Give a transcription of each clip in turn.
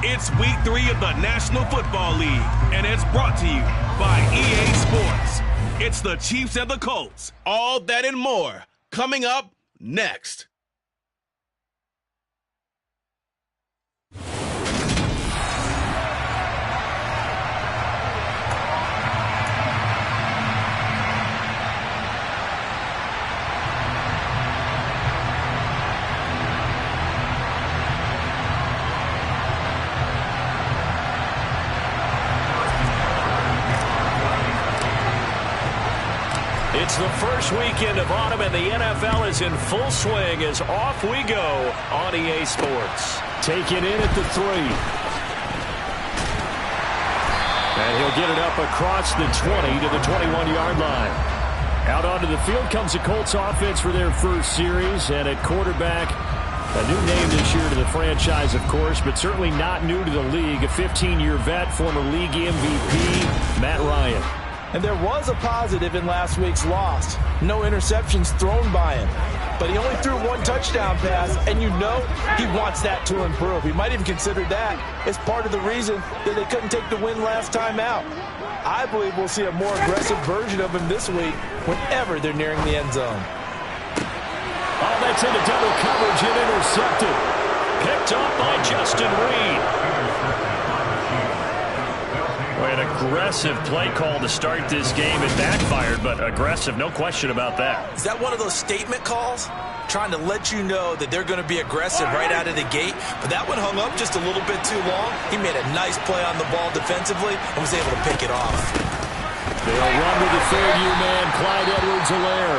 It's week 3 of the National Football League, and it's brought to you by EA Sports. It's the Chiefs and the Colts. All that and more coming up next. It's the first weekend of autumn, and the NFL is in full swing as off we go on EA Sports. Taken in at the 3. And he'll get it up across the 20 to the 21-yard line. Out onto the field comes the Colts offense for their first series, and at quarterback, a new name this year to the franchise, of course, but certainly not new to the league. A 15-year vet, former league MVP, Matt Ryan. And there was a positive in last week's loss. No interceptions thrown by him. But he only threw 1 touchdown pass, and you know he wants that to improve. He might even consider that as part of the reason that they couldn't take the win last time out. I believe we'll see a more aggressive version of him this week whenever they're nearing the end zone. Oh, that's into double coverage and intercepted. Picked off by Justin Reed. An aggressive play call to start this game. It backfired, but aggressive, no question about that. Is that one of those statement calls? Trying to let you know that they're going to be aggressive right out of the gate, but that one hung up just a little bit too long. He made a nice play on the ball defensively and was able to pick it off. They'll run with the third-year man, Clyde Edwards-Helaire.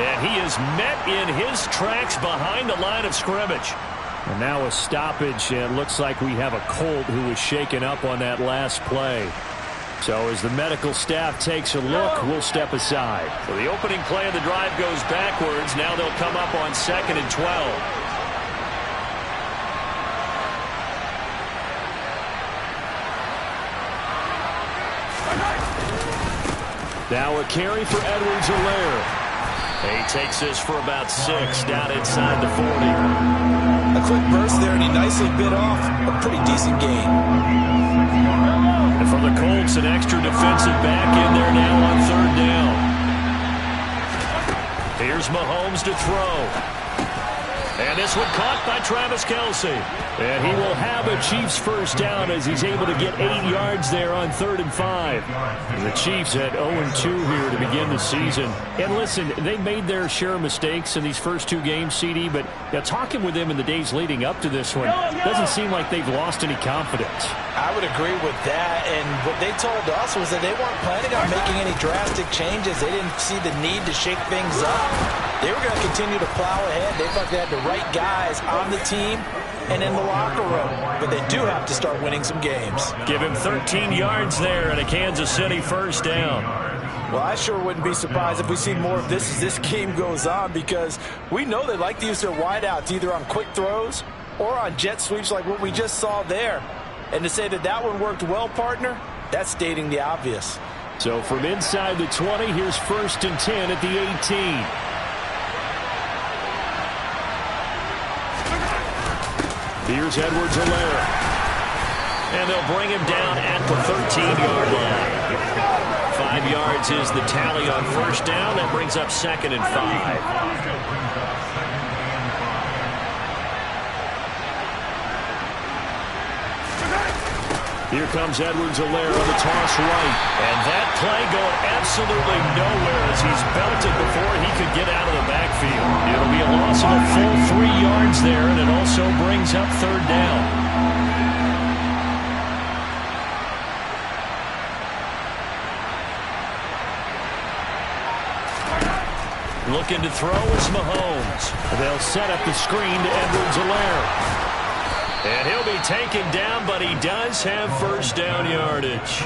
And he is met in his tracks behind the line of scrimmage. And now a stoppage, and looks like we have a Colt who was shaken up on that last play. So as the medical staff takes a look, we'll step aside. So the opening play of the drive goes backwards. Now they'll come up on 2nd and 12. Now a carry for Edwards-Helaire. He takes this for about 6 down inside the 40. A quick burst there, and he nicely bit off a pretty decent gain. And for the Colts, an extra defensive back in there now on 3rd down. Here's Mahomes to throw. And this one caught by Travis Kelce. And he will have a Chiefs first down as he's able to get 8 yards there on 3rd and 5. The Chiefs at 0-2 here to begin the season. And listen, they made their share of mistakes in these first 2 games, CD, but talking with them in the days leading up to this one, doesn't seem like they've lost any confidence. I would agree with that, and what they told us was that they weren't planning on making any drastic changes. They didn't see the need to shake things up. They were going to continue to plow ahead. They thought they had the right guys on the team and in the locker room. But they do have to start winning some games. Give him 13 yards there and a Kansas City first down. Well, I sure wouldn't be surprised if we see more of this as this game goes on, because we know they like to use their wideouts either on quick throws or on jet sweeps like what we just saw there. And to say that that one worked well, partner, that's stating the obvious. So from inside the 20, here's 1st and 10 at the 18. Here's Edwards-Helaire. And they'll bring him down at the 13-yard line. 5 yards is the tally on first down. That brings up 2nd and 5. Here comes Edwards-Helaire on the toss right. And that play going absolutely nowhere as he's belted before he could get out of the backfield. It'll be a loss of a full 3 yards there, and it also brings up 3rd down. Looking to throw is Mahomes. They'll set up the screen to Edwards-Helaire. And he'll be taken down, but he does have first down yardage.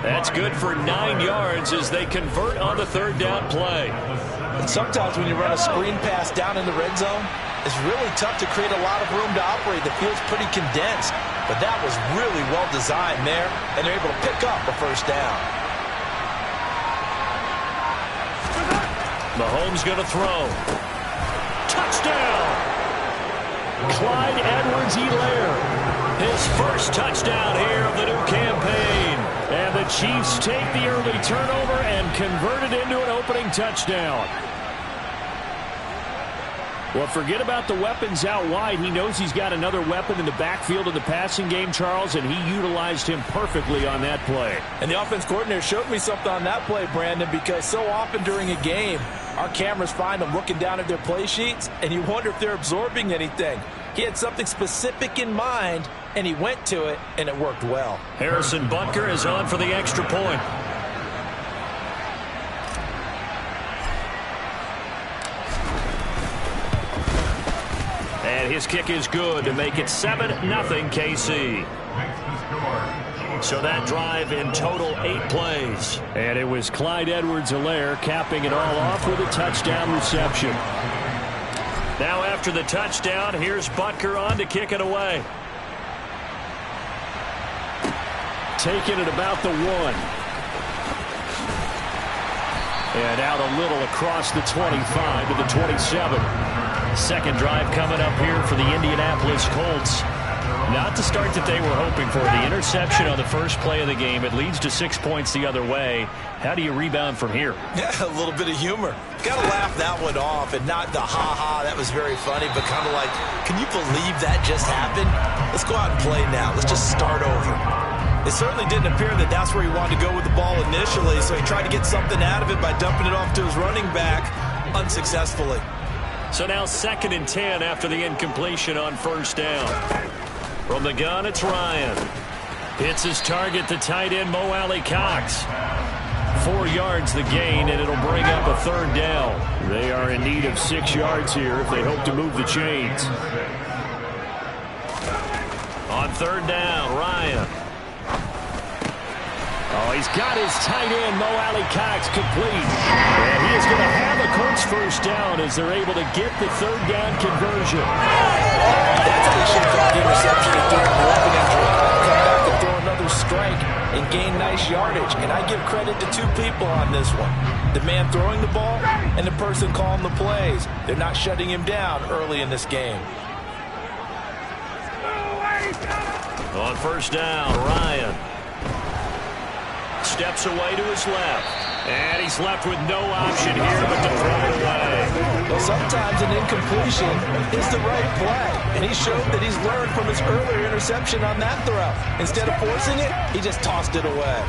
That's good for 9 yards as they convert on the 3rd down play. And sometimes when you run a screen pass down in the red zone, it's really tough to create a lot of room to operate. The field's pretty condensed, but that was really well designed there, and they're able to pick up a first down. Mahomes going to throw. Touchdown! Clyde Edwards-Helaire. His first touchdown here of the new campaign. And the Chiefs take the early turnover and convert it into an opening touchdown. Well, forget about the weapons out wide. He knows he's got another weapon in the backfield of the passing game, Charles, and he utilized him perfectly on that play. And the offense coordinator showed me something on that play, Brandon, because so often during a game, our cameras find them looking down at their play sheets, and you wonder if they're absorbing anything. He had something specific in mind, and he went to it, and it worked well. Harrison Butker is on for the extra point. And his kick is good to make it 7-0 KC. So that drive in total 8 plays. And it was Clyde Edwards-Helaire capping it all off with a touchdown reception. Now after the touchdown, here's Butker on to kick it away. Taking it about the 1. And out a little across the 25 to the 27. Second drive coming up here for the Indianapolis Colts. Not the start that they were hoping for. The interception on the first play of the game. It leads to 6 points the other way. How do you rebound from here? Yeah, a little bit of humor. Got to laugh that one off, and not the ha-ha, that was very funny, but kind of like, can you believe that just happened? Let's go out and play now. Let's just start over. It certainly didn't appear that that's where he wanted to go with the ball initially, so he tried to get something out of it by dumping it off to his running back unsuccessfully. So now 2nd and 10 after the incompletion on first down. From the gun, it's Ryan. Hits his target, the tight end, Mo Alley-Cox. 4 yards the gain, and it'll bring up a 3rd down. They are in need of 6 yards here if they hope to move the chains. On 3rd down, Ryan. Oh, he's got his tight end, Mo Alley-Cox, complete. And he is going to have a Colts first down as they're able to get the 3rd down conversion. That's how you should have called the interception and throw the weapon injury. Come back and throw another strike and gain nice yardage. And I give credit to 2 people on this one. The man throwing the ball and the person calling the plays. They're not shutting him down early in this game. On first down, Ryan steps away to his left. And he's left with no option here but to throw it away. Well, sometimes an incompletion is the right play. And he showed that he's learned from his earlier interception on that throw. Instead of forcing it, he just tossed it away.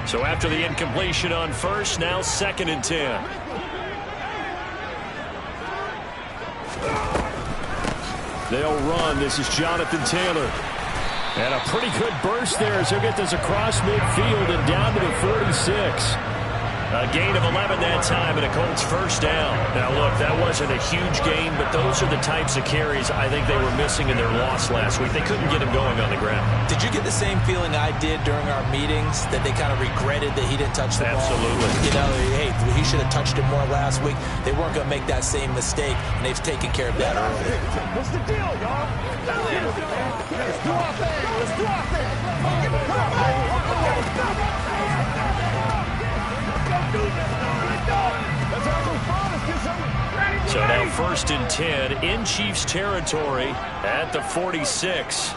So after the incompletion on first, now 2nd and 10. They'll run. This is Jonathan Taylor. And a pretty good burst there as he'll get this across midfield and down to the 46. A gain of 11 that time and a Colts first down. Now, look, that wasn't a huge gain, but those are the types of carries I think they were missing in their loss last week. They couldn't get him going on the ground. Did you get the same feeling I did during our meetings, that they kind of regretted that he didn't touch the ball? Absolutely. You know, hey, he should have touched it more last week. They weren't going to make that same mistake, and they've taken care of that early. What's the deal, y'all? Let's do our thing. Let's do our thing. So now 1st and 10 in Chiefs territory at the 46.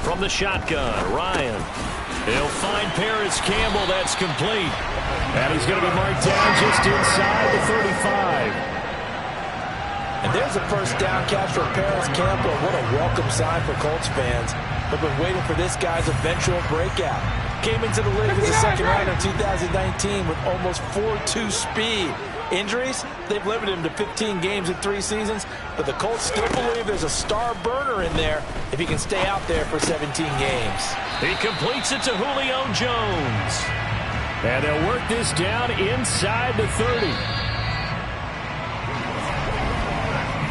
From the shotgun, Ryan. He'll find Paris Campbell. That's complete. And he's going to be marked down just inside the 35. And there's a first down catch for Paris Campbell. What a welcome sign for Colts fans. They've been waiting for this guy's eventual breakout. Came into the league as a second rounder in 2019 with almost 4.2 speed. Injuries, they've limited him to 15 games in 3 seasons, but the Colts still believe there's a star burner in there if he can stay out there for 17 games. He completes it to Julio Jones. And they'll work this down inside the 30.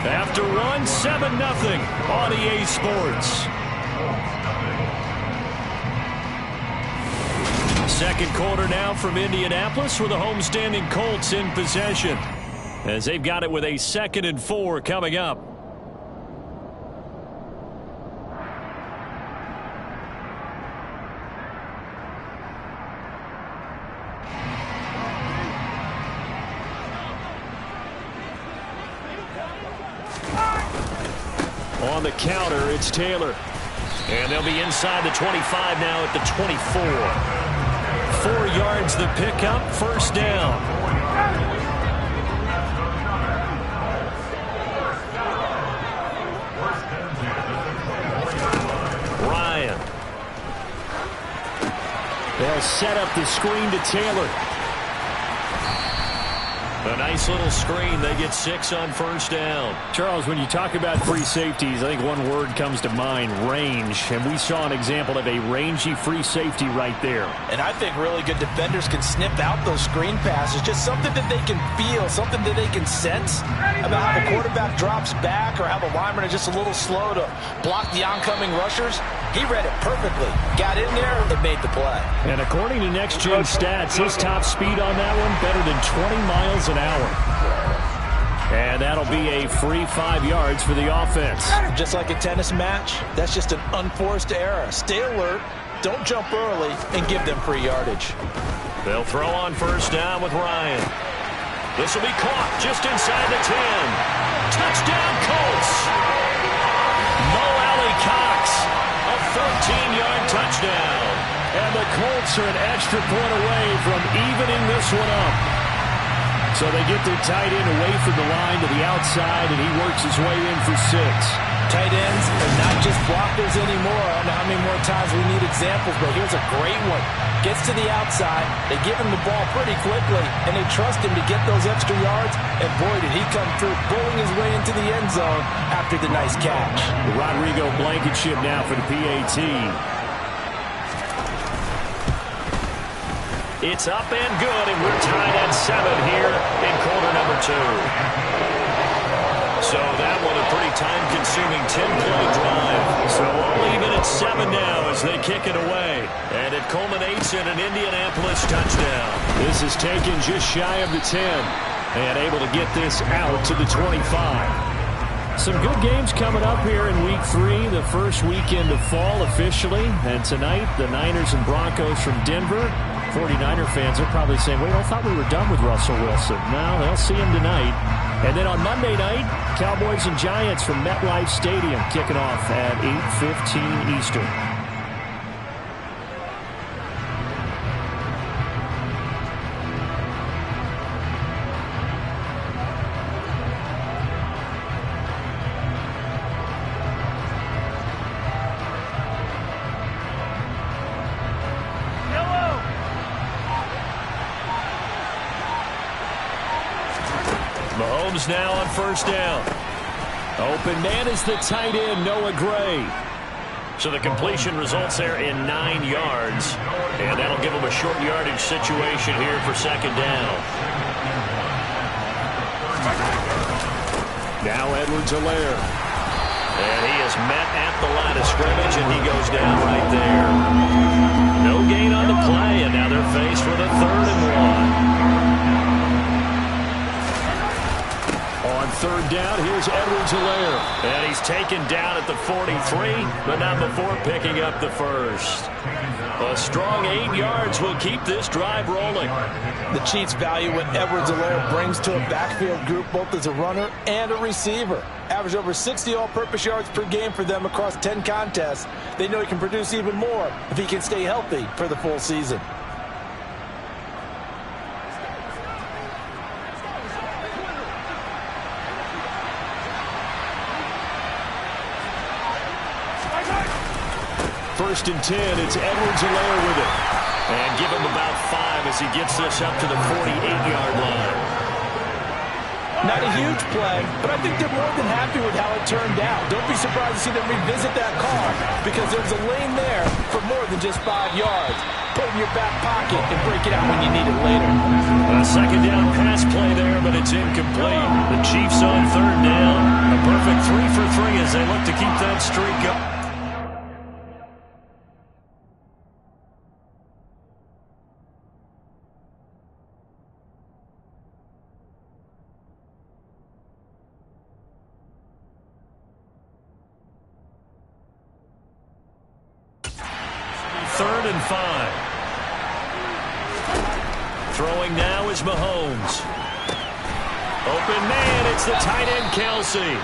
After one, 7-0 on EA Sports. Second quarter now from Indianapolis with the homestanding Colts in possession, as they've got it with a 2nd and 4 coming up. On the counter, it's Taylor. And they'll be inside the 25 now at the 24. 4 yards the pickup, first down. Ryan. They'll set up the screen to Taylor. A nice little screen. They get 6 on first down. Charles, when you talk about free safeties, I think one word comes to mind, range. And we saw an example of a rangy free safety right there. And I think really good defenders can sniff out those screen passes. Just something that they can feel, something that they can sense about how the quarterback drops back or how the linemen are just a little slow to block the oncoming rushers. He read it perfectly. Got in there and made the play. And according to Next Gen Stats, his top speed on that one better than 20 miles an hour. And that'll be a free 5 yards for the offense. Just like a tennis match, that's just an unforced error. Stay alert, don't jump early, and give them free yardage. They'll throw on first down with Ryan. This will be caught just inside the 10. Touchdown Colts! Mo Alley Cox, a 14-yard touchdown. And the Colts are an extra point away from evening this one up. So they get their tight end away from the line to the outside, and he works his way in for 6. Tight ends are not just blockers anymore. I don't know how many more times we need examples, but here's a great one. Gets to the outside, they give him the ball pretty quickly, and they trust him to get those extra yards, and boy, did he come through, bowling his way into the end zone after the nice catch. The Rodrigo Blankenship now for the PAT. It's up and good, and we're tied at 7 here in quarter number 2. So that one a pretty time-consuming 10-play drive. So all even at 7 now as they kick it away. And it culminates in an Indianapolis touchdown. This is taken just shy of the 10. And able to get this out to the 25. Some good games coming up here in Week 3, the first weekend of fall officially. And tonight, the Niners and Broncos from Denver. 49er fans are probably saying, wait, I thought we were done with Russell Wilson. No, they'll see him tonight. And then on Monday night, Cowboys and Giants from MetLife Stadium kicking off at 8:15 Eastern. Mahomes now on first down. Open man is the tight end, Noah Gray. So the completion results there in 9 yards. And that'll give him a short yardage situation here for second down. Now Edwards-Helaire. And he is met at the line of scrimmage, and he goes down right there. No gain on the play, and now they're faced with a 3rd and 1. On third down, here's Edwards-Helaire. And he's taken down at the 43, but not before picking up the first. A strong 8 yards will keep this drive rolling. The Chiefs value what Edwards-Helaire brings to a backfield group, both as a runner and a receiver. Average over 60 all-purpose yards per game for them across 10 contests. They know he can produce even more if he can stay healthy for the full season. first and 10. It's Edwards-Helaire with it. And give him about 5 as he gets this up to the 48-yard line. Not a huge play, but I think they're more than happy with how it turned out. Don't be surprised to see them revisit that call because there's a lane there for more than just 5 yards. Put it in your back pocket and break it out when you need it later. A second down pass play there, but it's incomplete. The Chiefs on third down. A perfect 3 for 3 as they look to keep that streak up. Third and 5. Throwing now is Mahomes. Open man, it's the tight end Kelsey.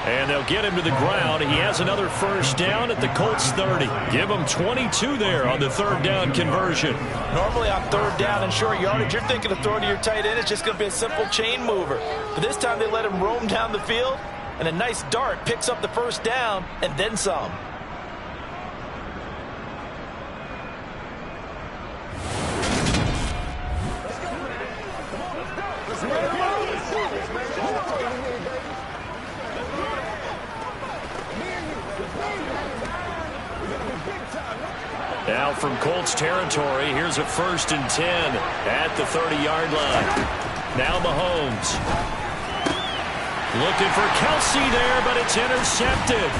And they'll get him to the ground. He has another first down at the Colts 30. Give him 22 there on the third down conversion. Normally on third down and short yardage, you're thinking of throwing to your tight end. It's just going to be a simple chain mover. But this time they let him roam down the field, and a nice dart picks up the first down and then some. Now from Colts territory, here's a first and 10 at the 30-yard line. Now Mahomes. Looking for Kelsey there, but it's intercepted.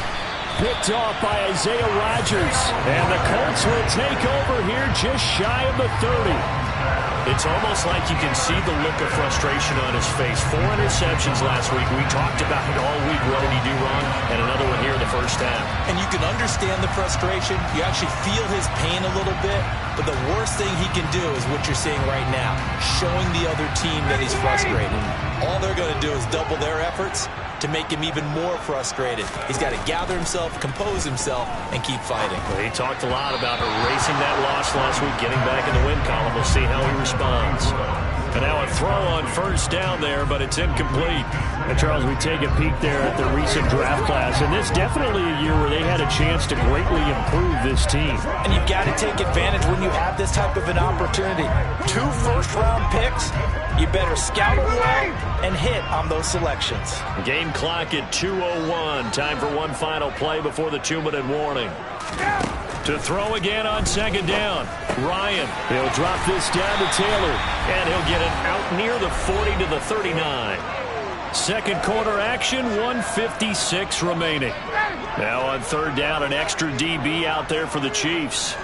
Picked off by Isaiah Rodgers. And the Colts will take over here just shy of the 30. It's almost like you can see the look of frustration on his face. 4 interceptions last week. We talked about it all week. What did he do wrong? And another one here in the first half. And you can understand the frustration. You actually feel his pain a little bit. But the worst thing he can do is what you're seeing right now, showing the other team that he's frustrated. All they're going to do is double their efforts to make him even more frustrated. He's got to gather himself, compose himself, and keep fighting. Well, he talked a lot about erasing that loss last week, getting back in the win column. We'll see how he responds. And now a throw on first down there, but it's incomplete. And Charles, we take a peek there at the recent draft class, and this definitely a year where they had a chance to greatly improve this team. And you've got to take advantage when you have this type of an opportunity. 2 first-round picks. You better scout them well and hit on those selections. Game clock at 2:01. Time for one final play before the 2-minute warning. To throw again on second down. Ryan. He'll drop this down to Taylor. And he'll get it out near the 40 to the 39. Second quarter action, 1:56 remaining. Now on third down, an extra DB out there for the Chiefs.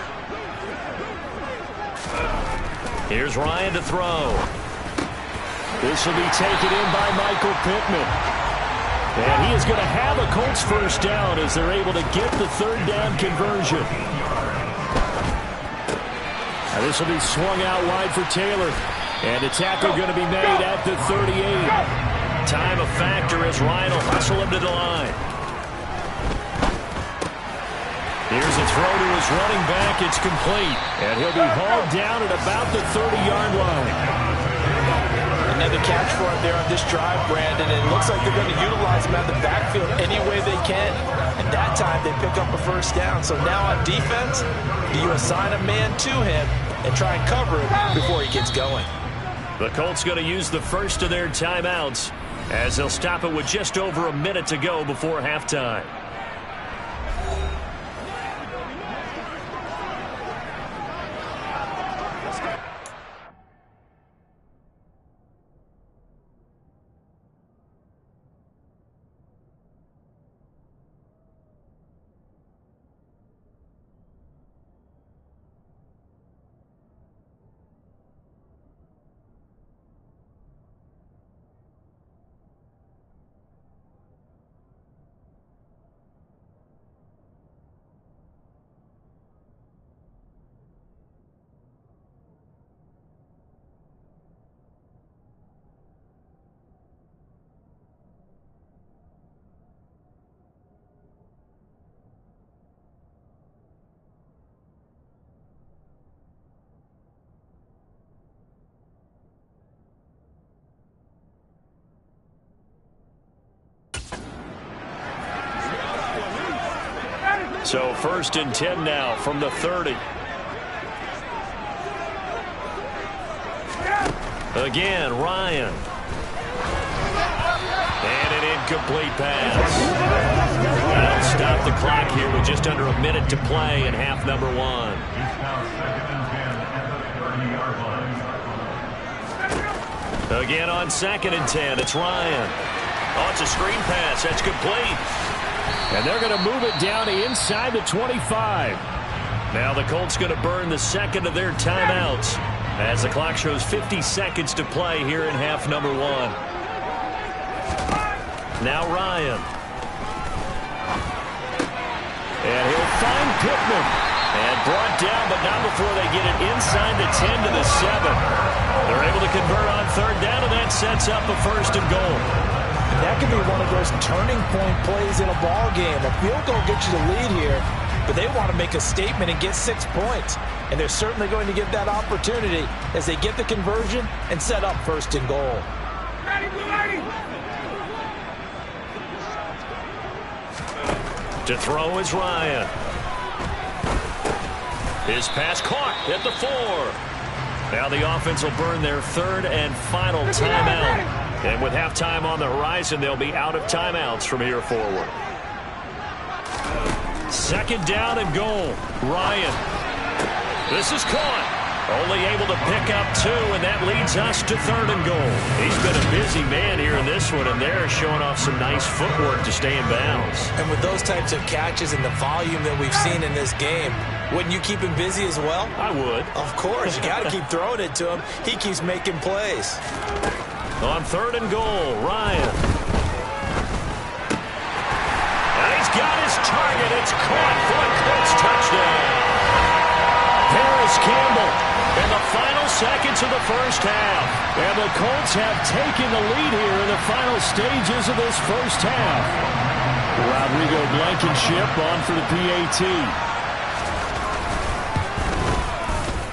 Here's Ryan to throw. This will be taken in by Michael Pittman. And he is going to have a Colts first down as they're able to get the third down conversion. Now this will be swung out wide for Taylor. And the tackle going to be made at the 38. Time a factor as Ryan will hustle him to the line. Here's a throw to his running back. It's complete. And he'll be hauled down at about the 30-yard line. Another catch for him there on this drive, Brandon. And it looks like they're going to utilize him out of the backfield any way they can. And that time they pick up a first down. So now on defense, do you assign a man to him and try and cover him before he gets going? The Colts going to use the first of their timeouts as they'll stop it with just over a minute to go before halftime. So 1st and 10 now from the 30. Again, Ryan. And an incomplete pass. That'll stop the clock here with just under a minute to play in half number 1. Again on 2nd and 10, it's Ryan. Oh, it's a screen pass. That's complete. And they're going to move it down to inside the 25. Now the Colts going to burn the second of their timeouts as the clock shows 50 seconds to play here in half number 1. Now Ryan. And he'll find Pittman. And brought down, but not before they get it inside the 10 to the 7. They're able to convert on 3rd down, and that sets up a 1st and goal. That could be one of those turning point plays in a ball game. A field goal gets you the lead here, but they want to make a statement and get 6 points. And they're certainly going to get that opportunity as they get the conversion and set up 1st and goal. To throw is Ryan. His pass caught at the 4. Now the offense will burn their 3rd and final timeout. And with halftime on the horizon, they'll be out of timeouts from here forward. 2nd down and goal. Ryan. This is caught. Only able to pick up 2, and that leads us to 3rd and goal. He's been a busy man here in this one, and they're showing off some nice footwork to stay in bounds. And with those types of catches and the volume that we've seen in this game, wouldn't you keep him busy as well? I would. Of course. You got to keep throwing it to him. He keeps making plays. On 3rd and goal, Ryan. And he's got his target. It's caught for a Colts touchdown. Harris Campbell in the final seconds of the 1st half. And the Colts have taken the lead here in the final stages of this 1st half. Rodrigo Blankenship on for the PAT.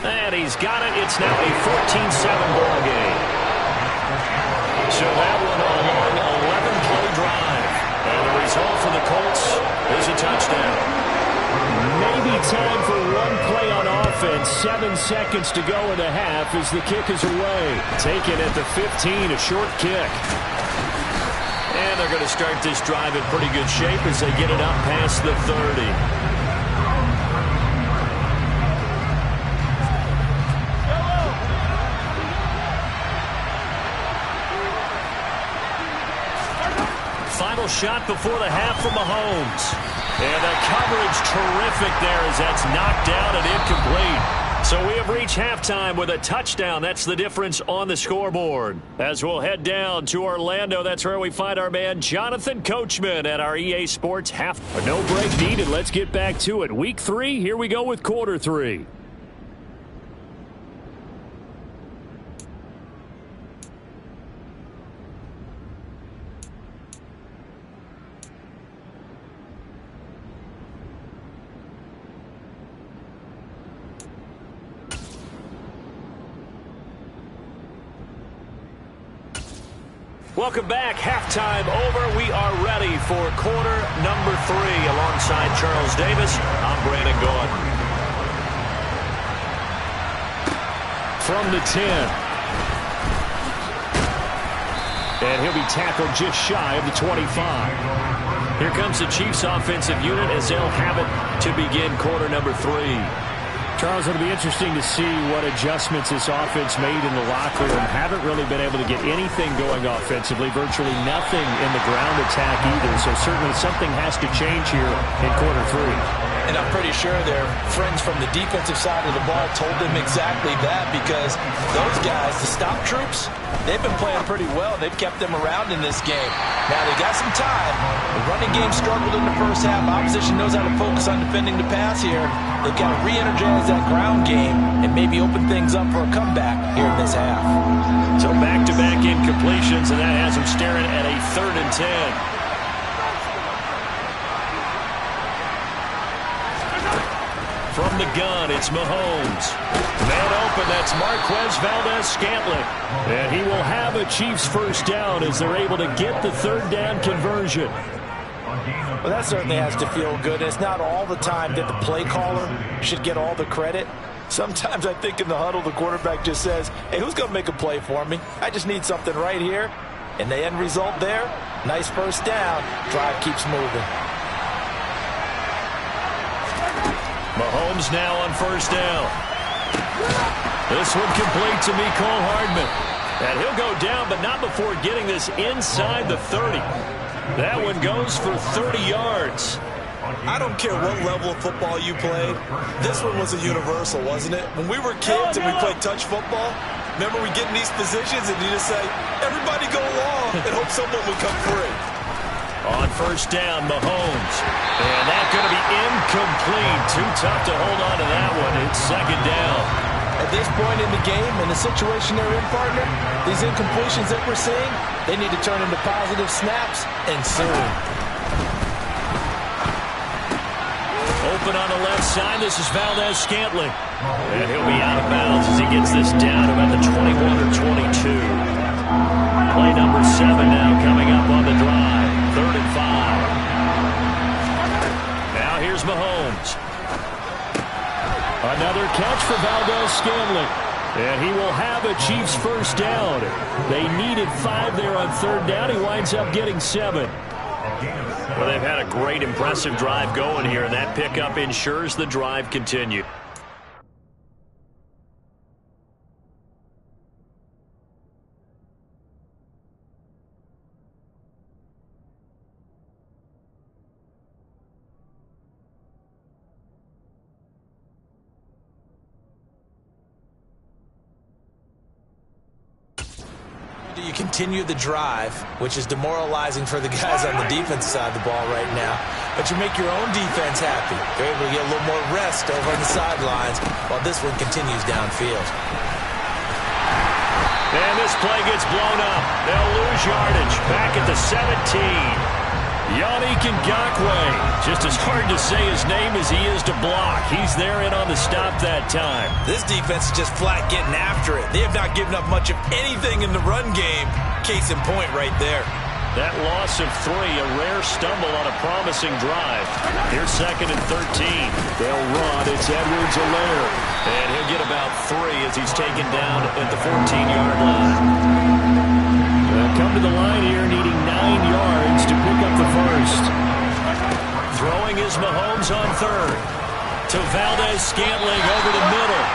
And he's got it. It's now a 14-7 ball game. So that one a long 11-play drive. And the result for the Colts is a touchdown. Maybe time for one play on offense. 7 seconds to go in the half as the kick is away. Taken at the 15, a short kick. And they're going to start this drive in pretty good shape as they get it up past the 30. Final shot before the half from Mahomes. And the coverage terrific there as that's knocked down and incomplete. So we have reached halftime with a touchdown. That's the difference on the scoreboard. As we'll head down to Orlando, that's where we find our man Jonathan Coachman at our EA Sports half. No break needed. Let's get back to it. Week 3, here we go with quarter 3. Welcome back. Halftime over. We are ready for quarter number 3. Alongside Charles Davis, I'm Brandon Gordon. From the 10. And he'll be tackled just shy of the 25. Here comes the Chiefs offensive unit as they'll have it to begin quarter number 3. Charles, it'll be interesting to see what adjustments this offense made in the locker room. Haven't really been able to get anything going offensively, virtually nothing in the ground attack either. So certainly something has to change here in quarter 3. And I'm pretty sure their friends from the defensive side of the ball told them exactly that, because those guys, the stop troops, they've been playing pretty well. They've kept them around in this game. Now they got some time. The running game struggled in the first half. Opposition knows how to focus on defending the pass here. They've got to re-energize that ground game and maybe open things up for a comeback here in this half. So back-to-back incompletions, and that has them staring at a 3rd and 10. From the gun, it's Mahomes. Man open, that's Marquez Valdez-Scantling. And he will have a Chiefs 1st down as they're able to get the 3rd down conversion. Well, that certainly has to feel good. It's not all the time that the play caller should get all the credit. Sometimes I think in the huddle, the quarterback just says, hey, who's going to make a play for me? I just need something right here. And the end result there, nice first down. Drive keeps moving. Mahomes now on first down. This one complete to Mecole Hardman. And he'll go down, but not before getting this inside the 30. That one goes for 30 yards. I don't care what level of football you played. This one was a universal, wasn't it? When we were kids and we played touch football, remember we get in these positions and you just say, everybody go along and hope someone would come free. On first down, Mahomes. And that's going to be incomplete. Too tough to hold on to that one. It's second down. At this point in the game, in the situation they're in, partner, these incompletions that we're seeing, they need to turn into positive snaps, and soon. Open on the left side. This is Valdez-Scantling. And he'll be out of bounds as he gets this down to about the 21 or 22. Play number 7 now coming up on the drive. 3rd and 5. Now here's Mahomes. Another catch for Valdez-Scantling. And he will have a Chiefs first down. They needed 5 there on 3rd down. He winds up getting 7. Well, they've had a great, impressive drive going here, and that pickup ensures the drive continued. You continue the drive, which is demoralizing for the guys on the defense side of the ball right now. But you make your own defense happy. They're able to get a little more rest over on the sidelines while this one continues downfield. And this play gets blown up. They'll lose yardage back at the 17. Yannick Ngakoue. Just as hard to say his name as he is to block. He's there in on the stop that time. This defense is just flat getting after it. They have not given up much of anything in the run game. Case in point right there. That loss of 3, a rare stumble on a promising drive. Here's 2nd and 13. They'll run. It's Edwards-Helaire. And he'll get about 3 as he's taken down at the 14-yard line. Come to the line here needing 9 yards to pick up the first. Throwing is Mahomes on 3rd. To Valdez-Scantling over the middle.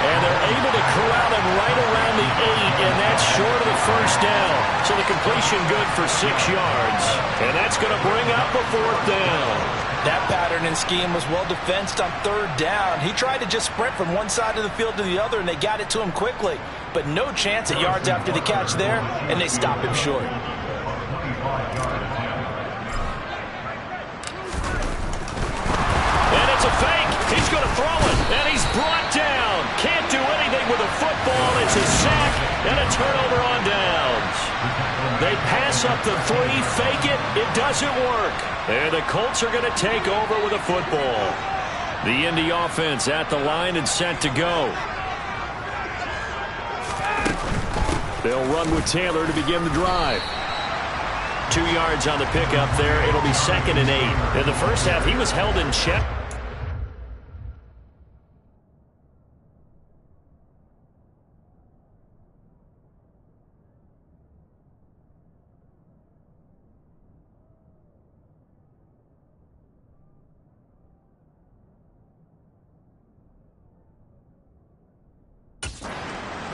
And they're able to corral him right around the 8, and that's short of the first down. So the completion good for 6 yards. And that's going to bring up a 4th down. That pattern and scheme was well defensed on 3rd down. He tried to just sprint from one side of the field to the other, and they got it to him quickly. But no chance at yards after the catch there, and they stop him short. And it's a fake. He's going to throw it, and he's brought down. Can't do anything with a football. It's a sack and a turnover on downs. They pass up the 3, fake it. It doesn't work. And the Colts are going to take over with a football. The Indy offense at the line and set to go. They'll run with Taylor to begin the drive. 2 yards on the pickup there. It'll be 2nd and 8. In the first half, he was held in check.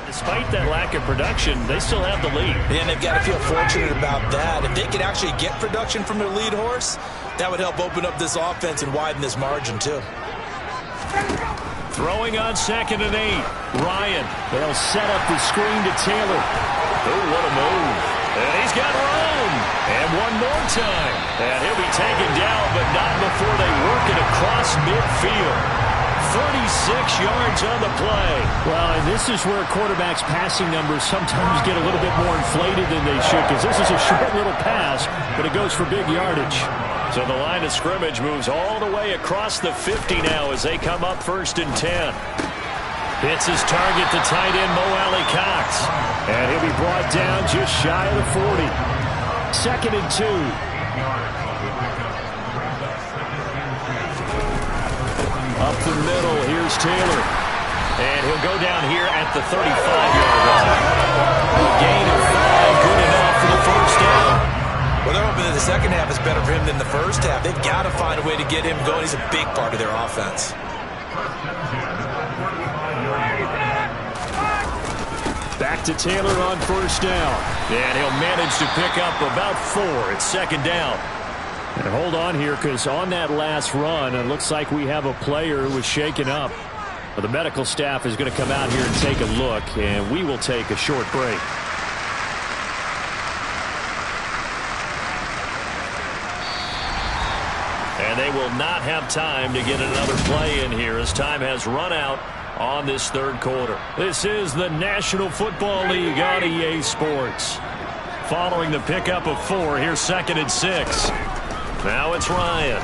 Despite that lack of production, they still have the lead. And they've got to feel fortunate about that. If they could actually get production from their lead horse, that would help open up this offense and widen this margin too. Throwing on 2nd and 8. Ryan. They'll set up the screen to Taylor. Oh, what a move. And he's got room. And one more time. And he'll be taken down, but not before they work it across midfield. 36 yards on the play. Well, and this is where quarterbacks' passing numbers sometimes get a little bit more inflated than they should, because this is a short little pass, but it goes for big yardage. So the line of scrimmage moves all the way across the 50 now as they come up 1st and 10. Hits his target, the tight end, Mo Alley-Cox. And he'll be brought down just shy of the 40. 2nd and 2. Up the middle, here's Taylor. And he'll go down here at the 35-yard line. A gain of 5, good enough for the first down. Well, they're hoping that the second half is better for him than the first half. They've got to find a way to get him going. He's a big part of their offense. Back to Taylor on first down. And he'll manage to pick up about 4 at second down. And hold on here, because on that last run, it looks like we have a player who was shaken up. Well, the medical staff is going to come out here and take a look, and we will take a short break. And they will not have time to get another play in here as time has run out on this third quarter. This is the National Football League on EA Sports. Following the pickup of 4, here's 2nd and 6. Now it's Ryan.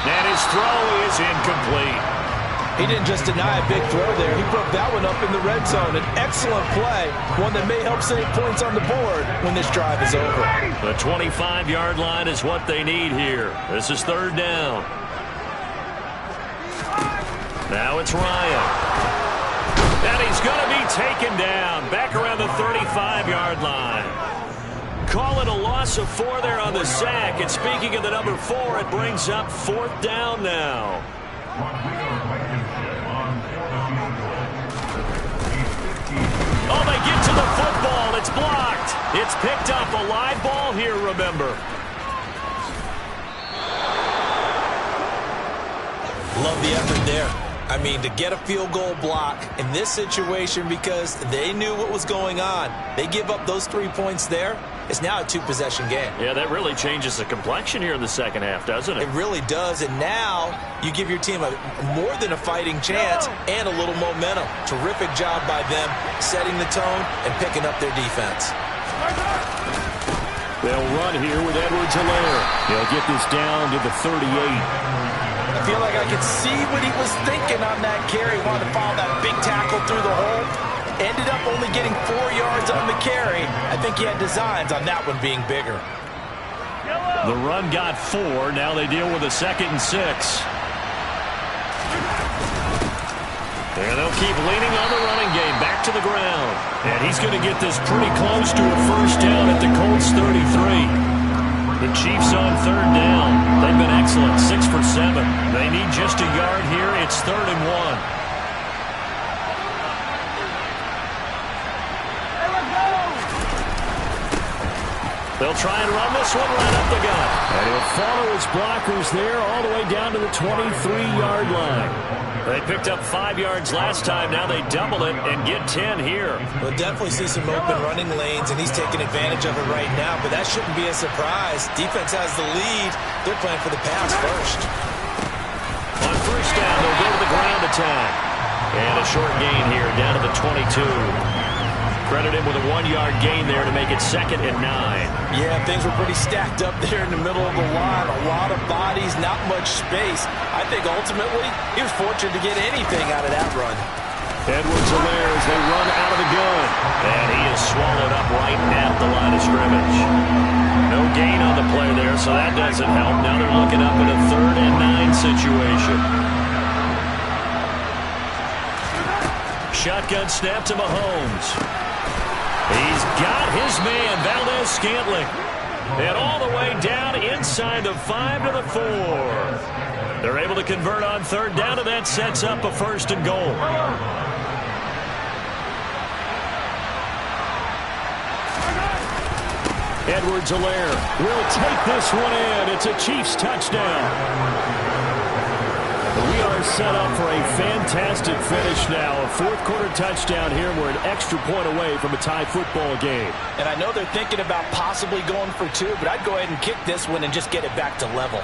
And his throw is incomplete. He didn't just deny a big throw there. He broke that one up in the red zone. An excellent play, one that may help save points on the board when this drive is over. The 25-yard line is what they need here. This is 3rd down. Now it's Ryan. And he's going to be taken down back around the 35-yard line. Call it a loss of 4 there on the sack. And speaking of the number 4, it brings up 4th down now. Oh, they get to the football. It's blocked. It's picked up. A live ball here, remember. Love the effort there. I mean, to get a field goal block in this situation because they knew what was going on. They give up those 3 points there. It's now a 2-possession game. Yeah, that really changes the complexion here in the second half, doesn't it? It really does, and now you give your team more than a fighting chance and a little momentum. Terrific job by them setting the tone and picking up their defense. They'll run here with Edwards-Helaire. He'll get this down to the 38. I feel like I could see what he was thinking on that carry. Wanted to follow that big tackle through the hole. Ended up only getting 4 yards on the carry. I think he had designs on that one being bigger. The run got 4. Now they deal with a 2nd and 6. And they'll keep leaning on the running game. Back to the ground. And he's going to get this pretty close to a first down at the Colts 33. The Chiefs on 3rd down. They've been excellent, 6 for 7. They need just a yard here. It's 3rd and 1. They'll try and run this one right up the gut. And he'll follow his blockers there all the way down to the 23-yard line. They picked up 5 yards last time. Now they double it and get 10 here. We'll definitely see some open running lanes, and he's taking advantage of it right now, but that shouldn't be a surprise. Defense has the lead. They're playing for the pass first. On first down, they'll go to the ground attack. And a short gain here down to the 22. Credit him with a 1-yard gain there to make it 2nd and 9. Yeah, things were pretty stacked up there in the middle of the line. A lot of bodies, not much space. I think ultimately he was fortunate to get anything out of that run. Edwards-Helaire as they run out of the gun. And he is swallowed up right at the line of scrimmage. No gain on the play there, so that doesn't help. Now they're looking up in a 3rd and 9 situation. Shotgun snap to Mahomes. He's got his man, Valdez-Scantling. And all the way down inside the 5 to the 4. They're able to convert on 3rd down, and that sets up a 1st and goal. Edwards-Helaire will take this one in. It's a Chiefs touchdown. We are set up for a fantastic finish now. A 4th quarter touchdown here. We're an extra point away from a tie football game. And I know they're thinking about possibly going for 2, but I'd go ahead and kick this one and just get it back to level.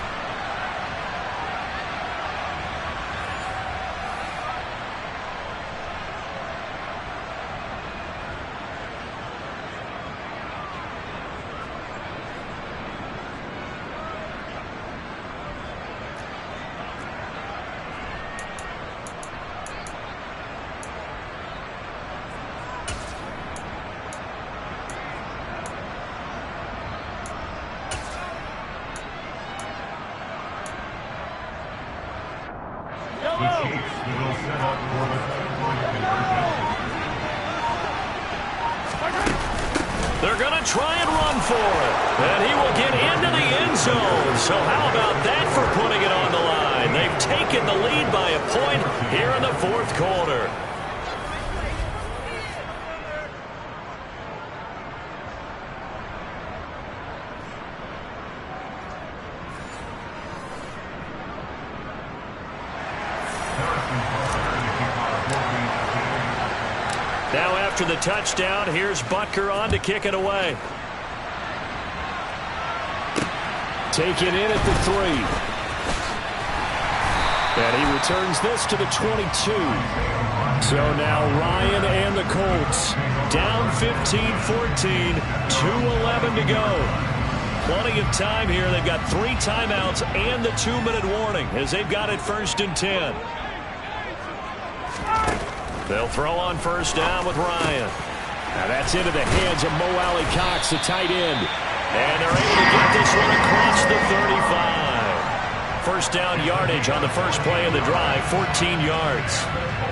They're going to try and run for it. And he will get into the end zone. So how about that for putting it on the line? They've taken the lead by a point here in the fourth quarter. Now after the touchdown, here's Butker on to kick it away. Taken in at the 3. And he returns this to the 22. So now Ryan and the Colts down 15-14, 2:11 to go. Plenty of time here. They've got 3 timeouts and the 2-minute warning as they've got it 1st and 10. They'll throw on 1st down with Ryan. Now that's into the hands of Mo Alley Cox, the tight end. And they're able to get this one across the 35. 1st down yardage on the first play of the drive, 14 yards.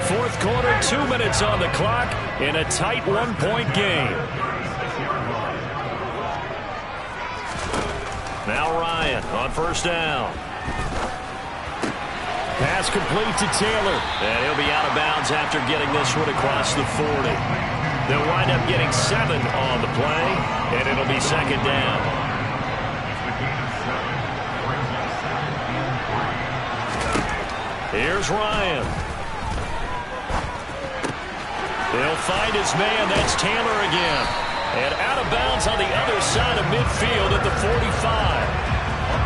Fourth quarter, 2 minutes on the clock in a tight 1-point game. Now Ryan on 1st down. Pass complete to Taylor. And he'll be out of bounds after getting this one across the 40. They'll wind up getting 7 on the play, and it'll be 2nd down. Here's Ryan. He'll find his man. That's Taylor again. And out of bounds on the other side of midfield at the 45.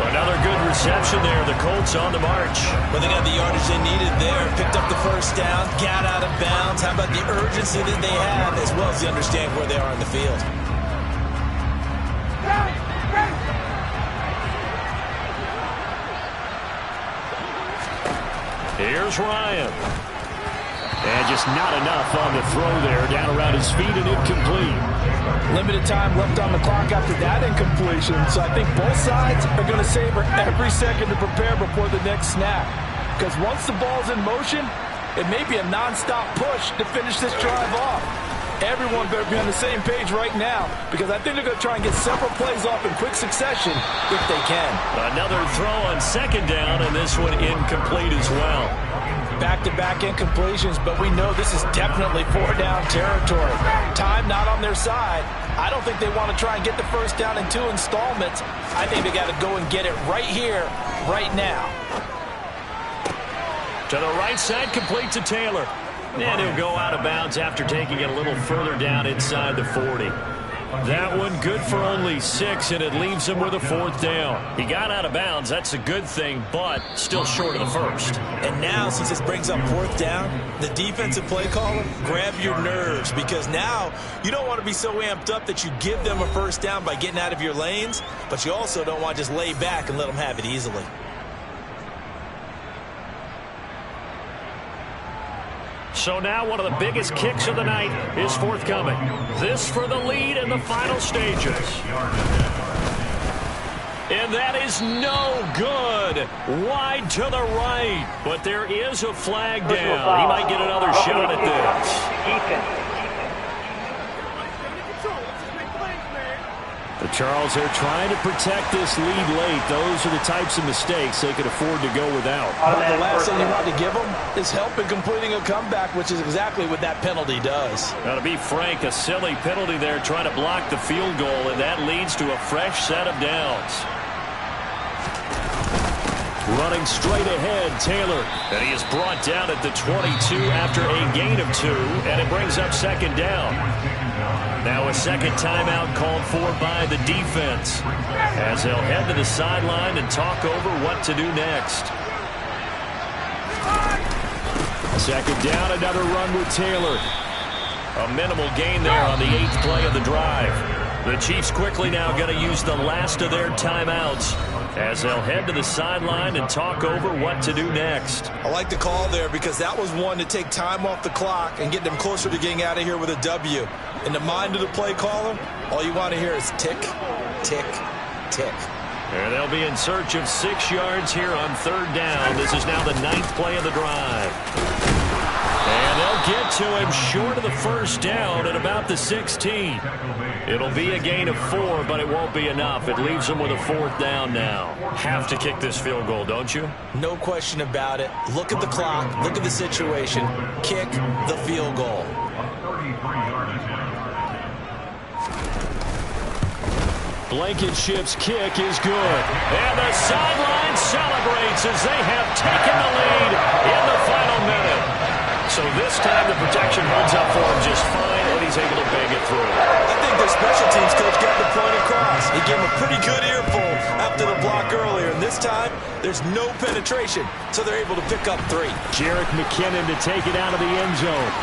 Another good reception there. The Colts on the march. Well, they got the yardage they needed there. Picked up the 1st down, got out of bounds. How about the urgency that they have, as well as they understand where they are in the field? Here's Ryan. And just not enough on the throw there. Down around his feet and incomplete. Limited time left on the clock after that incompletion. So I think both sides are going to savor every second to prepare before the next snap. Because once the ball's in motion, it may be a nonstop push to finish this drive off. Everyone better be on the same page right now, because I think they're going to try and get several plays off in quick succession if they can. Another throw on 2nd down, and this one incomplete as well. Back-to-back incompletions, but we know this is definitely 4-down territory. Time not on their side. I don't think they want to try and get the 1st down in 2 installments. I think they got to go and get it right here, right now. To the right side, complete to Taylor. And he'll go out of bounds after taking it a little further down inside the 40. That one good for only 6, and it leaves him with a 4th down. He got out of bounds. That's a good thing, but still short of the 1st. And now, since this brings up 4th down, the defensive play caller, grab your nerves, because now you don't want to be so amped up that you give them a 1st down by getting out of your lanes, but you also don't want to just lay back and let them have it easily. So now one of the biggest kicks of the night is forthcoming. This for the lead in the final stages. And that is no good. Wide to the right. But there is a flag down. He might get another shot at this. The Charles, they're trying to protect this lead late. Those are the types of mistakes they could afford to go without. The last thing you want to give them is help in completing a comeback, which is exactly what that penalty does. Now, to be frank, a silly penalty there trying to block the field goal, and that leads to a fresh set of downs. Running straight ahead, Taylor. And he is brought down at the 22 after a gain of 2, and it brings up 2nd down. Now a 2nd timeout called for by the defense, as they'll head to the sideline and talk over what to do next. 2nd down, another run with Taylor. A minimal gain there on the 8th play of the drive. The Chiefs quickly now going to use the last of their timeouts, as they'll head to the sideline and talk over what to do next. I like the call there, because that was one to take time off the clock and get them closer to getting out of here with a W. In the mind of the play caller, all you want to hear is tick, tick, tick. And they'll be in search of 6 yards here on 3rd down. This is now the 9th play of the drive. And they'll get to him short of the first down at about the 16. It'll be a gain of 4, but it won't be enough. It leaves them with a 4th down now. Have to kick this field goal, don't you? No question about it. Look at the clock. Look at the situation. Kick the field goal. Blankenship's kick is good. And the sideline celebrates as they have taken the lead in the final minute. So this time the protection holds up for him just fine, and he's able to bang it through. I think their special teams coach got the point across. He gave him a pretty good earful after the block earlier. And this time, there's no penetration, so they're able to pick up 3. Jerick McKinnon to take it out of the end zone.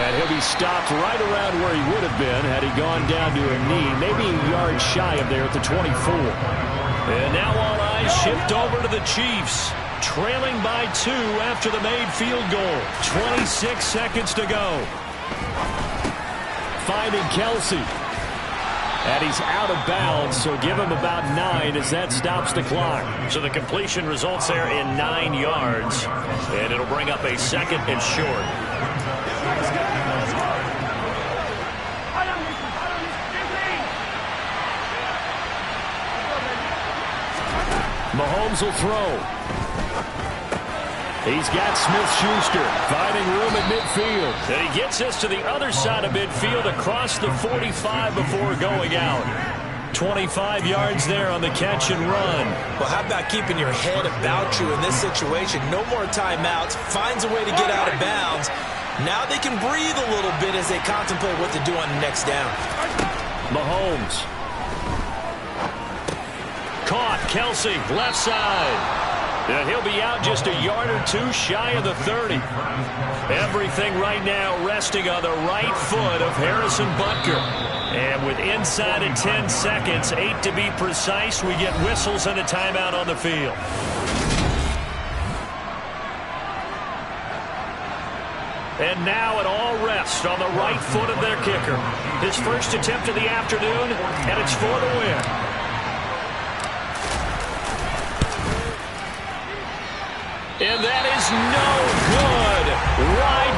And he'll be stopped right around where he would have been had he gone down to a knee, maybe a yard shy of there at the 24. And now all eyes shift over to the Chiefs, trailing by 2 after the made field goal. 26 seconds to go. Finding Kelsey. And he's out of bounds, so give him about 9 as that stops the clock. So the completion results there in 9 yards, and it'll bring up a 2nd and short. Mahomes will throw. He's got Smith-Schuster finding room at midfield. And he gets us to the other side of midfield across the 45 before going out. 25 yards there on the catch and run. Well, how about keeping your head about you in this situation? No more timeouts. Finds a way to get out of bounds. Now they can breathe a little bit as they contemplate what to do on the next down. Mahomes. Caught. Kelsey, left side. And he'll be out just a yard or 2 shy of the 30. Everything right now resting on the right foot of Harrison Butker. And with inside of 10 seconds, 8 to be precise, we get whistles and a timeout on the field. And now it all rests on the right foot of their kicker. His first attempt of the afternoon, and it's for the win. And that is no good. Wide